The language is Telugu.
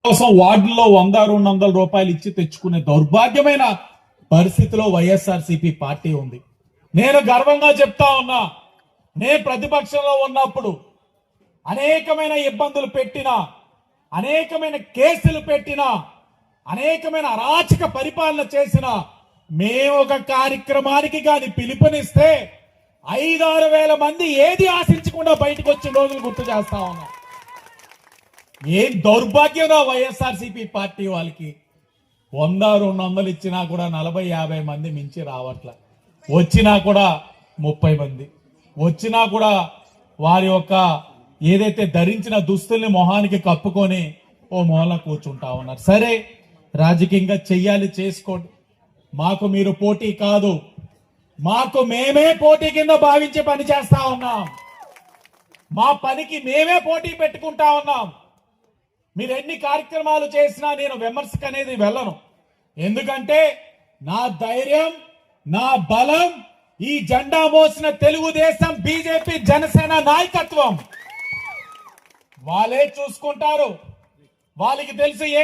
కోసం వార్డుల్లో 100-200 రూపాయలు ఇచ్చి తెచ్చుకునే దౌర్భాగ్యమైన పరిస్థితిలో వైఎస్ఆర్సీపీ పార్టీ ఉంది. నేను గర్వంగా చెప్తా ఉన్నా, నేను ప్రతిపక్షంలో ఉన్నప్పుడు అనేకమైన ఇబ్బందులు పెట్టినా, అనేకమైన కేసులు పెట్టినా, అనేకమైన అరాచక పరిపాలన చేసిన మేము ఒక కార్యక్రమానికి కానీ పిలుపునిస్తే 5-6 వేల మంది ఏది ఆశించకుండా బయటకు వచ్చిన రోజులు గుర్తు చేస్తా ఉన్నాం. ఏం దౌర్భాగ్యంగా వైఎస్ఆర్సీపీ పార్టీ వాళ్ళకి 100-200 ఇచ్చినా కూడా 40-50 మంది మించి రావట్ల. వచ్చినా కూడా 30 మంది వచ్చినా కూడా వారి యొక్క ఏదైతే ధరించిన దుస్తుల్ని మొహానికి కప్పుకొని ఓ మూల కూర్చుంటా ఉన్నారు. సరే, రాజకీయంగా చెయ్యాలి, చేసుకోండి. మాకు మీరు పోటీ కాదు, మాకు మేమే పోటీ కింద భావించి పని చేస్తా ఉన్నాం. మా పనికి మేమే పోటీ పెట్టుకుంటా ఉన్నాం. మీరు ఎన్ని కార్యక్రమాలు చేసినా నేను విమర్శకు అనేది వెళ్ళను. ఎందుకంటే నా ధైర్యం, నా బలం ఈ జెండా మోసిన తెలుగుదేశం, బీజేపీ, జనసేన నాయకత్వం. వాళ్ళే చూసుకుంటారు. వాళ్ళకి తెలుసు